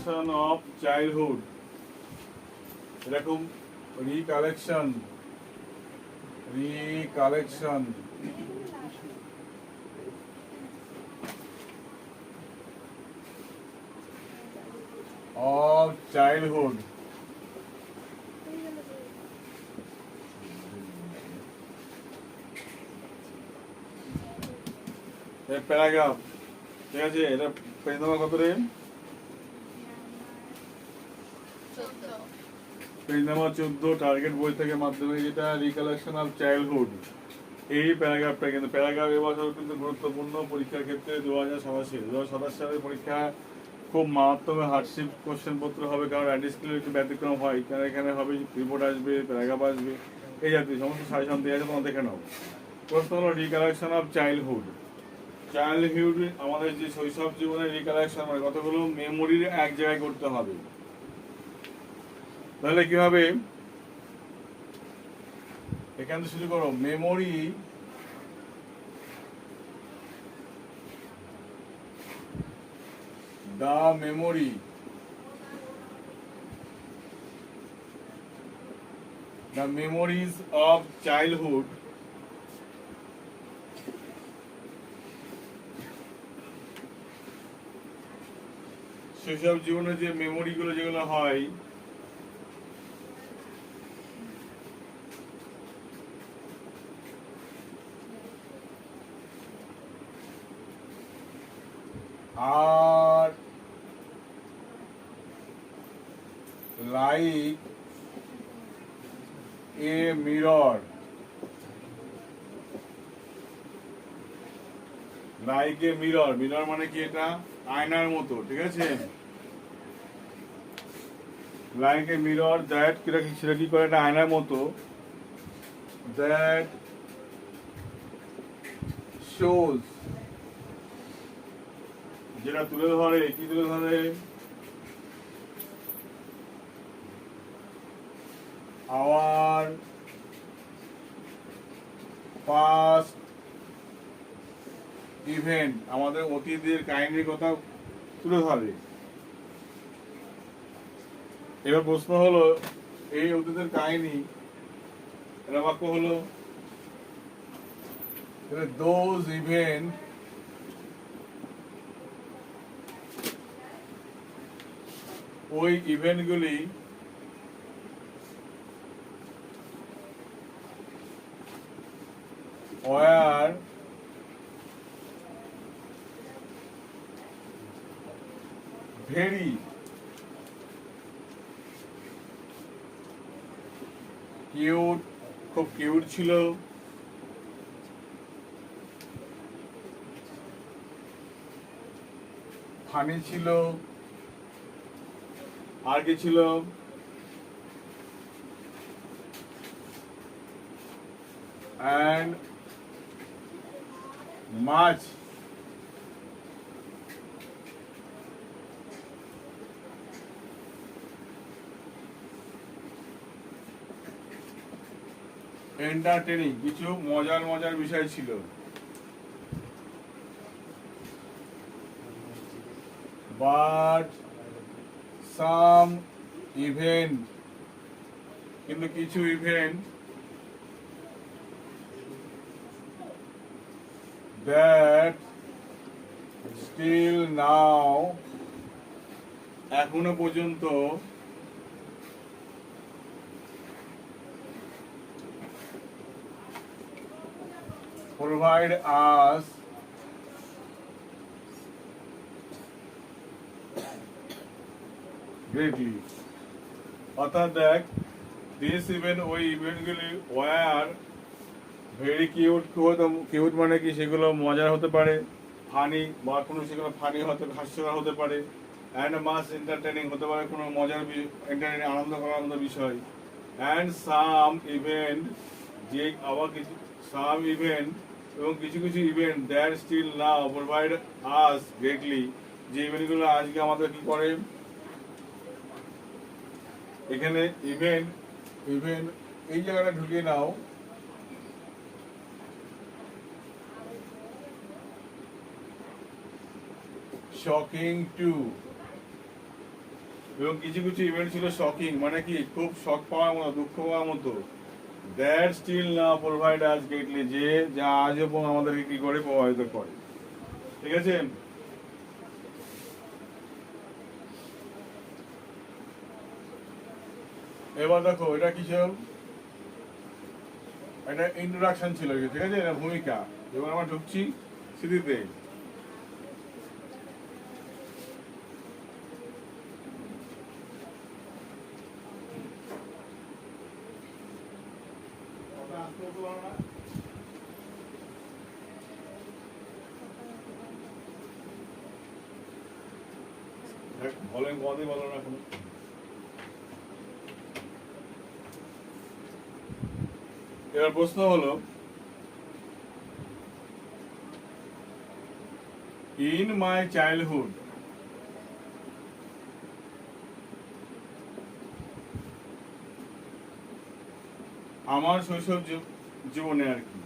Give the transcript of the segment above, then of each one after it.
Recollection of childhood, এরকম recollection of childhood, paragraph. ঠিক আছে, এটা পেজ নাম্বার কত রে? পেজ নাম্বার 14, টার্গেট বই থেকে মাধ্যমে, যেটা রিকালেকশন অফ চাইল্ডহুড। এই প্যারাগ্রাফটা কিন্তু প্যারাগ্রাফ এবছর কিন্তু গুরুত্বপূর্ণ পরীক্ষার ক্ষেত্রে 2027 সালের পরীক্ষা খুব মারাত্মক হার্ডশিপ কোশ্চেন পত্র হবে, কারণ অ্যাডিশনাল একটু ব্যতিক্রম হয়, কারণ এখানে হবে রিপোর্ট আসবে, প্যারাগ্রাফ আসবে, এই জাতীয় সমস্ত সাজেশন দেওয়া আছে, তোমরা দেখে নাও। প্রশ্ন হলো রিকালেকশন অফ চাইল্ডহুড। চাইল্ডহুড আমাদের যে শৈশব জীবনের রিকালেকশন, মানে কতগুলো মেমোরির এক জায়গায় করতে হবে। তাহলে কি হবে, এখান থেকে শুরু করো। Memory the memories of childhood শৈশব জীবনের যে মেমোরি গুলো যেগুলো হয়, আর like a mirror, মিরর মানে কি, এটা আয়নার মতো। ঠিক আছে, লাইক এ মিরর দ্যাট, সেটা কি করে, এটা আয়নার মতো, দ্যাট শোজ, যেটা তুলে ধরে, কি তুলে ধরে, our past event, আমাদের অতীতের কাহিনীর কথা তুলে ধরে। এবার প্রশ্ন হলো, এই অতীতের কাহিনী, এটা বাক্য হলো those event ওই ইভেন্টগুলি were very কিউট, খুব কিউট ছিল, ফানি ছিল, আর কি ছিল, and much এন্টারটেনিং, কিছু মজার বিষয় ছিল। বাট সাম ইভেন্ট, কিন্তু কিছু ইভেন্ট, that still now, এখনো পর্যন্ত, provide us greatly, অর্থাৎ দেখ, দিস ইভেন্ট, ওই ইভেন্টগুলি ওয়ার ভেরি কিউট, কিউট মানে কি, সেগুলো মজার হতে পারে, ফানি বা কোনো সেগুলো ফানি হতে, হাস্যকর হতে পারে, অ্যান্ড মাস এন্টারটেনিং হতে পারে, কোনো মজার এন্টারটেনিং আনন্দ করার মতো বিষয়, অ্যান্ড সাম ইভেন্ট, যে আবার কিছু সাম ইভেন্ট এবং কিছু event, that still now provide us greatly, যে ইভেন্টগুলো আজকে আমাদের কি করে, এখানে ইভেন্ট এই জায়গাটা ঢুকিয়ে নাও, shocking to, এবং কিছু কিছু ইভেন্ট ছিল শকিং, মানে কি খুব শক পাওয়ার মতো, দুঃখ পাওয়ার মতো। দ্যাট স্টিল না প্রোভাইড আজ গ্রেটলি, যে যা আজও আমাদেরকে কি করে প্রভাবিত করে। ঠিক আছে, এবার দেখো এটা কিছু একটা ইন্ট্রোডাকশন ছিল, ঠিক আছে, এটা ভূমিকা। এবার আমরা ঢুকছি স্মৃতিতে। বলেন কতই বলো না এখন। এবার প্রশ্ন হলো, ইন মাই চাইল্ডহুড আমার শৈশব জীবনে আর কি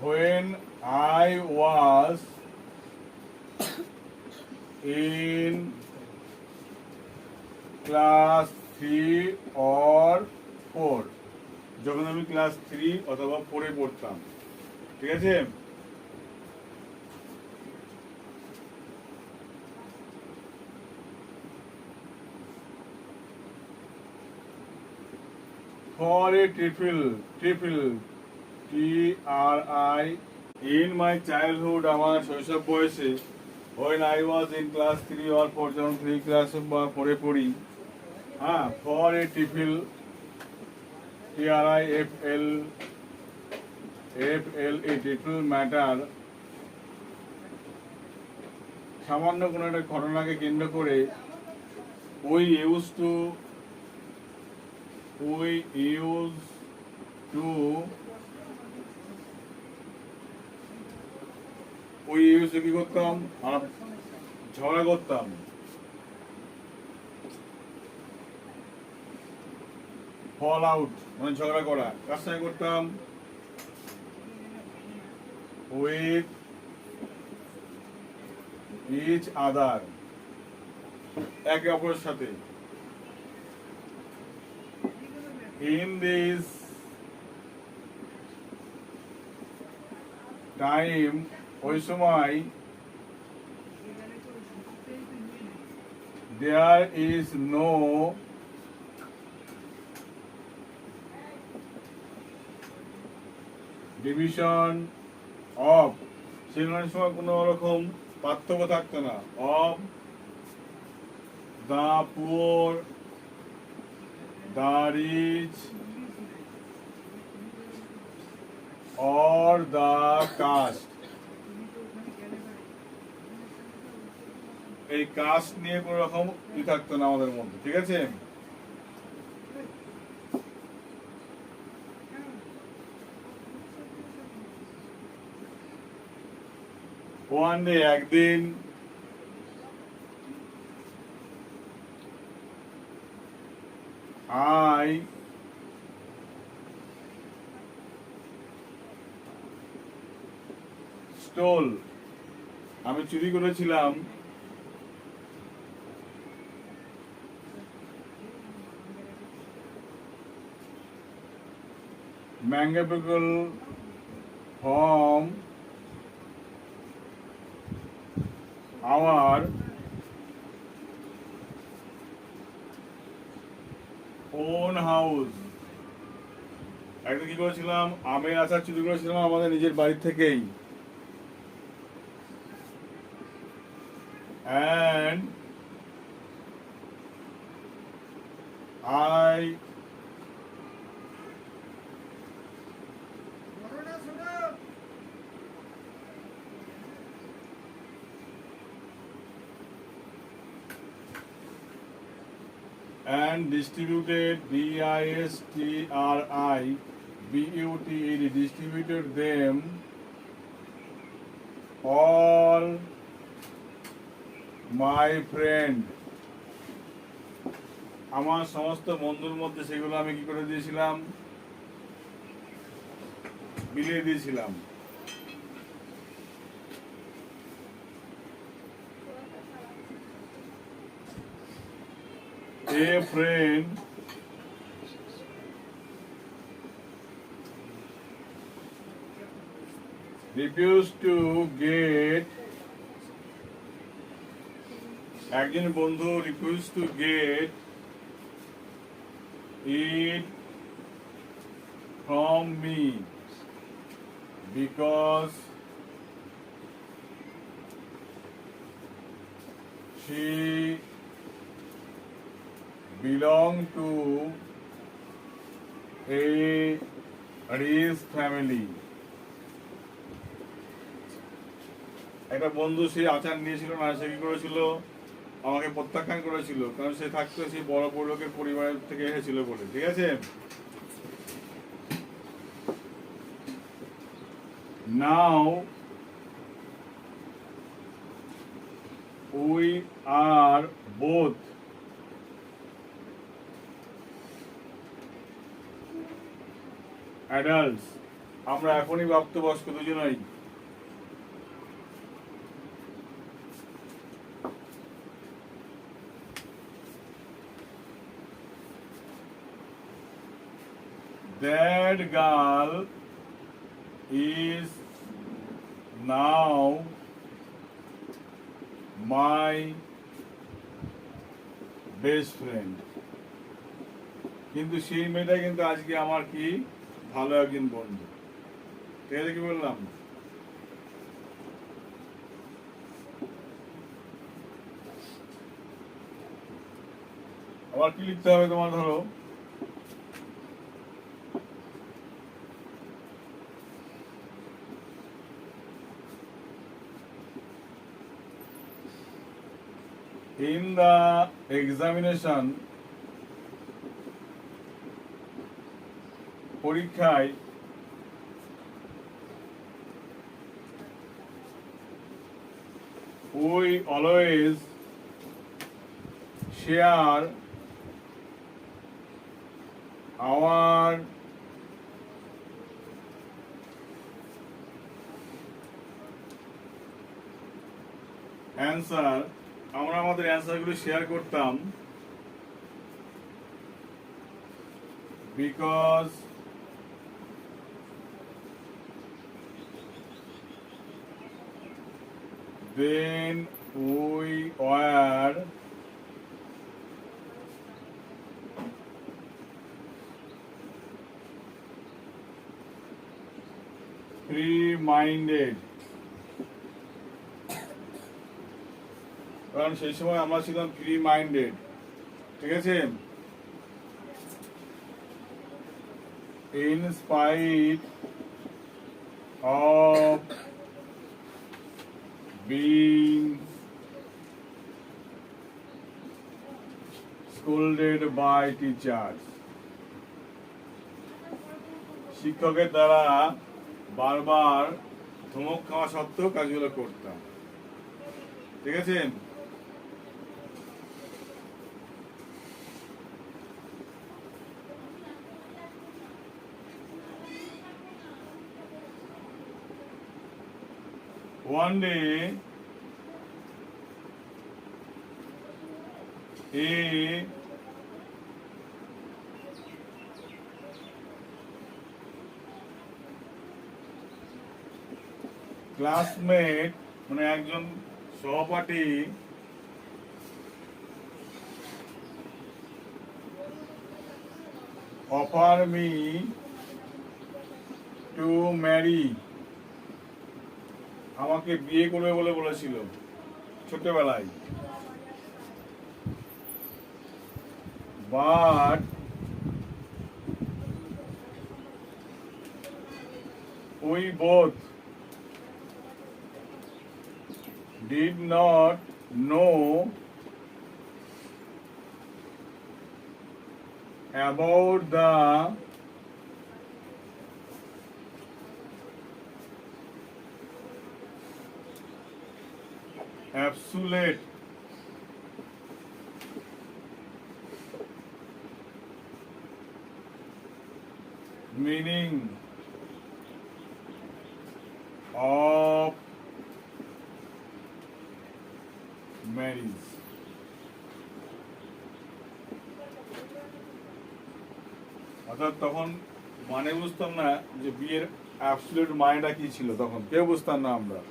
when I was in class 3 or 4, যখন আমি ক্লাস 3 অথবা 4 এ পড়তাম। ঠিক আছে, for a triple TRI in my childhood, আমার শৈশব বয়সে, when I was in class 3 or 4, যখন 3 ক্লাস বা 4 এ পড়ি, হ্যাঁ, for a triple TRIFLE triple matter, সামান্য কোনো একটা ঘটনাকে কেন্দ্র করে we used to কি করতাম, আমরা ঝগড়া করতাম। ফল আউট মানে ঝগড়া করা, কার সঙ্গে করতাম? উইথ ইচ আদার, একে অপরের সাথে। ইন দিস টাইম, ওই সময়, there is no division of, সেগুলোর সময় কোনো রকম পার্থক্য থাকতো না, of the poor, the rich or the caste, এই কাস্ট নিয়ে কোনো রকম ই থাকতো না আমাদের মধ্যে। ঠিক আছে, ওয়ান ডে, একদিন, I stole, আমি চুরি করেছিলাম, mango pickle from our own house, একদিন কি করেছিলাম, আমের আচার চুরি করেছিলাম আমাদের নিজের বাড়ি থেকেই। and I and distributed distributed them all my friend আমার সমস্ত বন্ধুর মধ্যে সেগুলো আমি কি করে দিয়েছিলাম, বিলিয়ে দিয়েছিলাম। A friend refused to get, একজন বন্ধু refused to get it from me because she belonged to a rich family. একটা বন্ধু সে আচার নিয়েছিল না, সে কি করেছিল, আমাকে প্রত্যাখ্যান করেছিল, কারণ সে থাকতো সেই বড় লোকের পরিবারের থেকে এসেছিল বলে। ঠিক আছে, now we are both adults, আমরা এখনই প্রাপ্তবয়স্ক দুজনেই। That girl is now my best friend. কিন্তু সেই মেয়েটা কিন্তু আজকে আমার কি ভালো একজন বন্ধু। ঠিক আছে, কি বললাম? আবার কি লিখতে হবে তোমার, ধরো in the examination, পরীক্ষায় we always share our answer, আমরা আমাদের অ্যান্সারগুলো শেয়ার করতাম because then we were free-minded, কারণ সেই সময় আমরা ছিলাম ফ্রি মাইন্ডেড। ঠিক আছে, in spite of being scolded by teachers, শিক্ষকের দ্বারা বারবার ধমক খাওয়া সত্ত্বেও কাজগুলো করতাম। ঠিক আছে, one day a classmate, মানে একজন সহপাঠী offer me to marry, আমাকে বিয়ে করবে বলে বলেছিল ছোটবেলায়, but we both did not know about the absolute meaning of marriage. অর্থাৎ তখন মানে বুঝতাম না যে বিয়ের অ্যাবসলিউট মানেটা কি ছিল, তখন কেউ বুঝতাম না আমরা।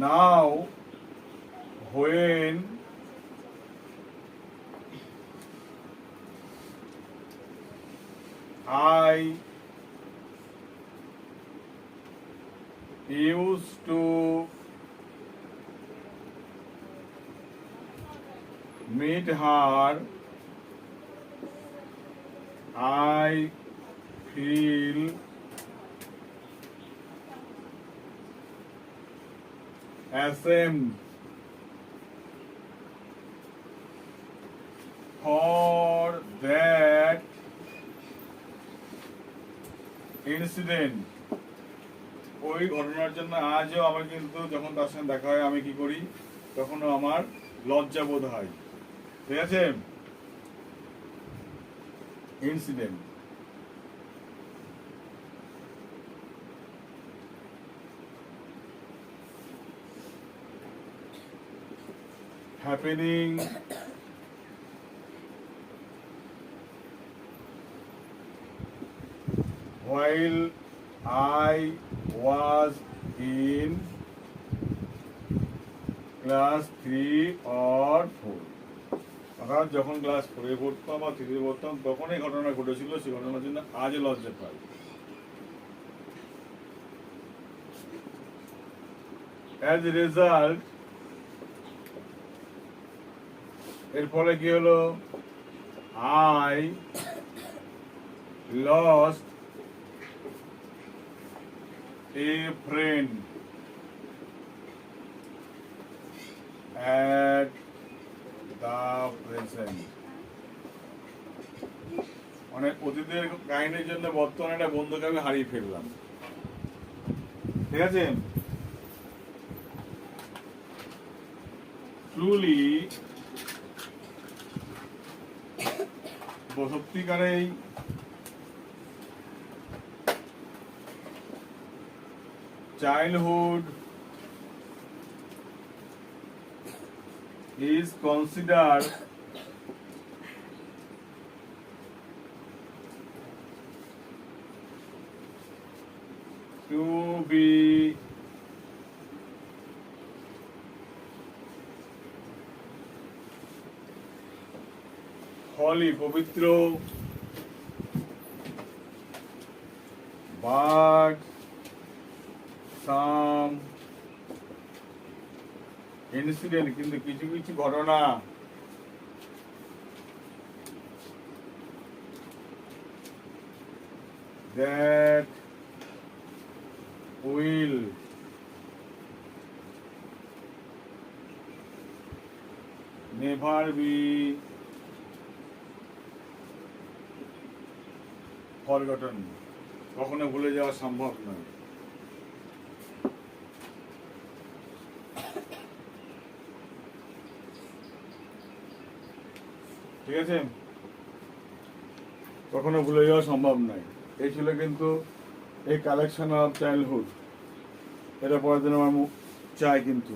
নাও when I used to meet her, I feel ashamed for that incident. ওই ঘটনার জন্য আজও আমার কিন্তু যখন তার সঙ্গে দেখা হয় আমি কি করি, তখনও আমার লজ্জা বোধ হয়। ঠিক আছে, incident. happening while I was in class 3 or 4, অর্থাৎ যখন ক্লাস 4 পড়তাম বা 3 পড়তাম তখন এই ঘটনা ঘটেছিল। সেই ঘটনার জন্য আজ লজ্জা পাই। As a result, এর ফলে কি হলো, I lost a friend at the present. মানে অতীতের কাহিনীর জন্য বর্তমানে একটা বন্ধুকে আমি হারিয়ে ফেললাম। ঠিক আছে, truly সত্যিকারেই childhood is considered to be holy, পবিত্র, but some incident, কিন্তু কিছু কিছু ঘটনা that will never be forgotten, কখনো ভুলে যাওয়া সম্ভব নয়। ঠিক আছে, কখনো ভুলে যাওয়া সম্ভব নয়। এই ছিল কিন্তু এই কালেকশন অফ চাইল্ডহুড। এটা পড়ার জন্য আমার চাই কিন্তু